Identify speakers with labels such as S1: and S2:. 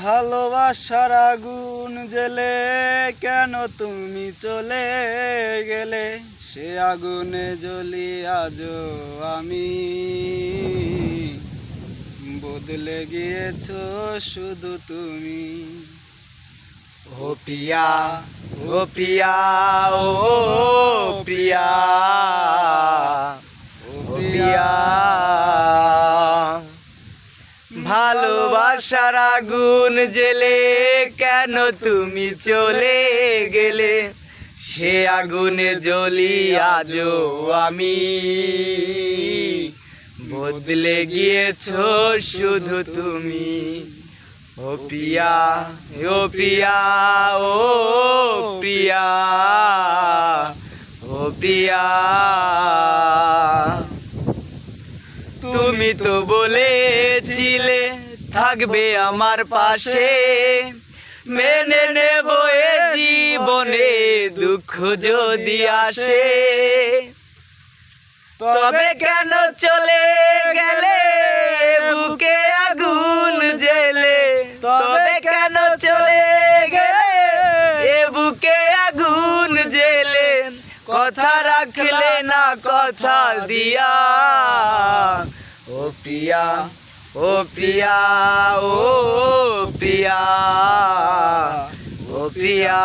S1: ভালোবাসার আগুন জ্বেলে কেন তুমি চলে গেলে, সে আগুনে জ্বলি আজও আমি। বদলে গিয়েছো শুধু তুমি। ও প্রিয়া, ও প্রিয়া, ও প্রিয়া, ও প্রিয়া। ভালোবাসার আগুন জ্বেলে কেন তুমি চলে গেলে, সে আগুনে জ্বলি আজও আমি। বদলে গিয়েছো শুধু তুমি। ও প্রিয়া, ও প্রিয়া, ও প্রিয়া, ও প্রিয়া। তুমি তো বলেছিলে থাকবে আমার পাশে, মেনে নেব এ জীবনে দুঃখ যদি আসে। তবে কেন চলে গেলে বুকে আগুন জ্বেলে, তবে কেন চলে গেলে এ বুকে আগুন জ্বেলে, কথা রাখলে না কথা দিয়া। ও প্রিয়া, ও প্রিয়া, ও প্রিয়া, ও প্রিয়া।